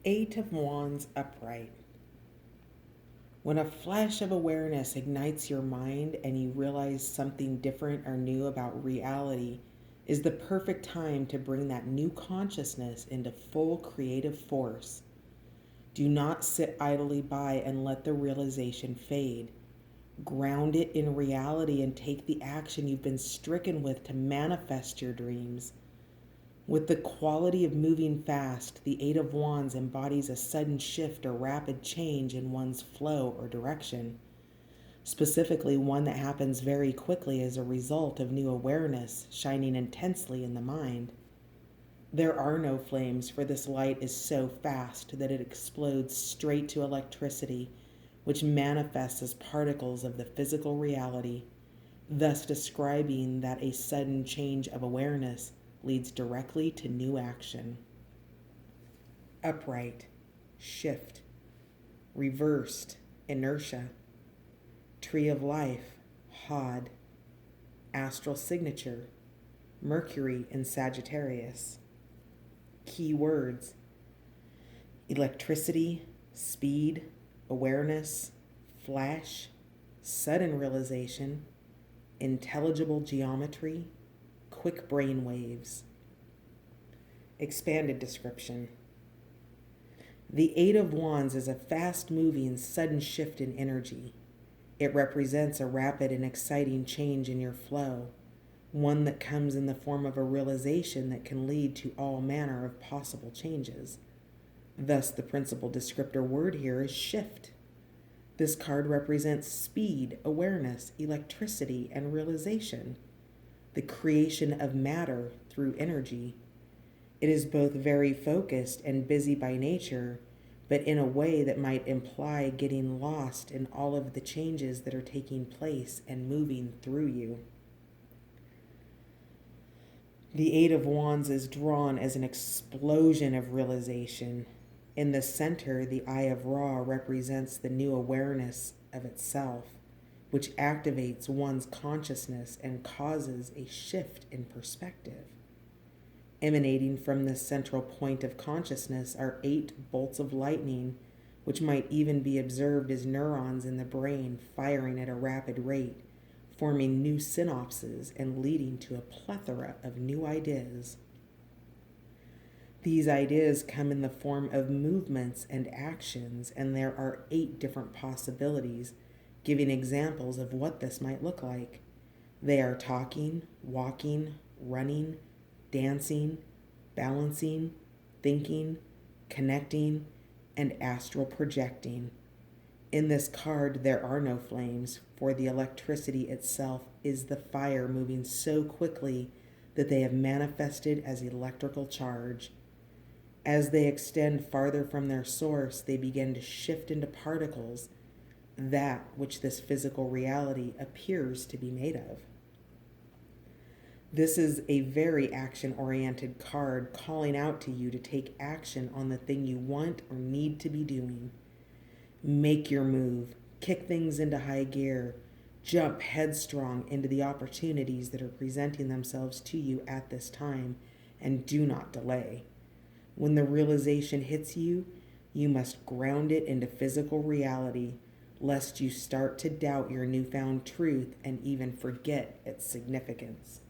Eight of Wands upright. When a flash of awareness ignites your mind and you realize something different or new about reality, is the perfect time to bring that new consciousness into full creative force. Do not sit idly by and let the realization fade. Ground it in reality and take the action you've been stricken with to manifest your dreams. With the quality of moving fast, the Eight of Wands embodies a sudden shift or rapid change in one's flow or direction, specifically one that happens very quickly as a result of new awareness shining intensely in the mind. There are no flames, for this light is so fast that it explodes straight to electricity, which manifests as particles of the physical reality, thus describing that a sudden change of awareness leads directly to new action. Upright, shift, reversed, inertia, tree of life, Hod, astral signature, Mercury in Sagittarius. Key words: electricity, speed, awareness, flash, sudden realization, intelligible geometry, quick brain waves. Expanded description. The Eight of Wands is a fast-moving, sudden shift in energy. It represents a rapid and exciting change in your flow, one that comes in the form of a realization that can lead to all manner of possible changes. Thus, the principal descriptor word here is shift. This card represents speed, awareness, electricity, and realization, the creation of matter through energy. It is both very focused and busy by nature, but in a way that might imply getting lost in all of the changes that are taking place and moving through you. The Eight of Wands is drawn as an explosion of realization. In the center, the Eye of Ra represents the new awareness of itself, which activates one's consciousness and causes a shift in perspective. Emanating from this central point of consciousness are 8 bolts of lightning, which might even be observed as neurons in the brain firing at a rapid rate, forming new synapses and leading to a plethora of new ideas. These ideas come in the form of movements and actions, and there are 8 different possibilities, giving examples of what this might look like. They are talking, walking, running, dancing, balancing, thinking, connecting, and astral projecting. In this card, there are no flames, for the electricity itself is the fire moving so quickly that they have manifested as electrical charge. As they extend farther from their source, they begin to shift into particles, that which this physical reality appears to be made of. This is a very action-oriented card calling out to you to take action on the thing you want or need to be doing. Make your move, kick things into high gear, jump headstrong into the opportunities that are presenting themselves to you at this time, and do not delay. When the realization hits you, you must ground it into physical reality, lest you start to doubt your newfound truth and even forget its significance.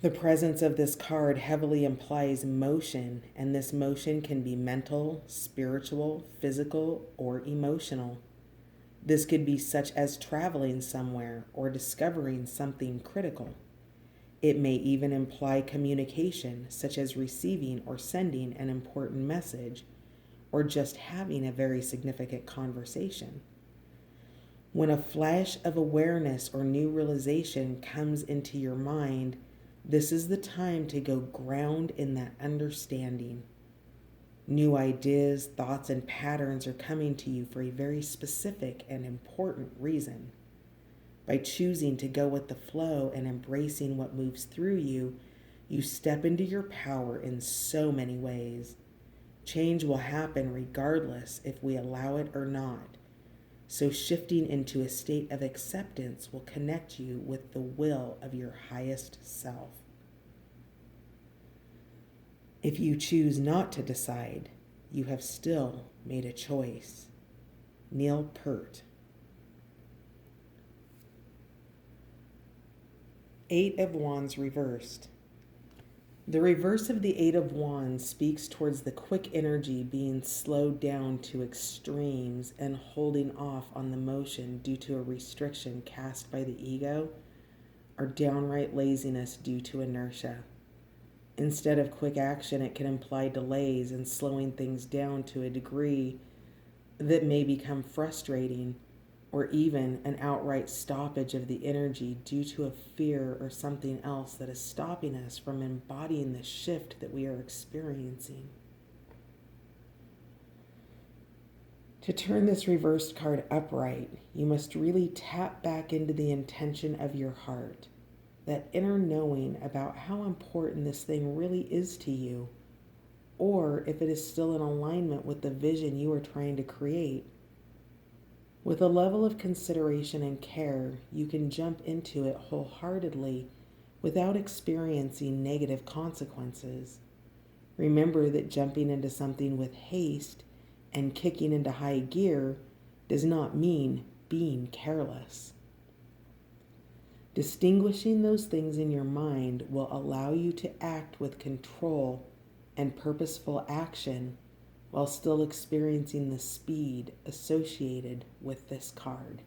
The presence of this card heavily implies motion, and this motion can be mental, spiritual, physical, or emotional. This could be such as traveling somewhere or discovering something critical. It may even imply communication, such as receiving or sending an important message, or just having a very significant conversation. When a flash of awareness or new realization comes into your mind, this is the time to go ground in that understanding. New ideas, thoughts, and patterns are coming to you for a very specific and important reason. By choosing to go with the flow and embracing what moves through you, you step into your power in so many ways. Change will happen regardless if we allow it or not. So shifting into a state of acceptance will connect you with the will of your highest self. If you choose not to decide, you have still made a choice. Neil Peart. 8 of Wands reversed. The reverse of the 8 of Wands speaks towards the quick energy being slowed down to extremes and holding off on the motion due to a restriction cast by the ego or downright laziness due to inertia. Instead of quick action, it can imply delays and slowing things down to a degree that may become frustrating, or even an outright stoppage of the energy due to a fear or something else that is stopping us from embodying the shift that we are experiencing. To turn this reversed card upright, you must really tap back into the intention of your heart, that inner knowing about how important this thing really is to you, or if it is still in alignment with the vision you are trying to create. With a level of consideration and care, you can jump into it wholeheartedly without experiencing negative consequences. Remember that jumping into something with haste and kicking into high gear does not mean being careless. Distinguishing those things in your mind will allow you to act with control and purposeful action while still experiencing the speed associated with this card.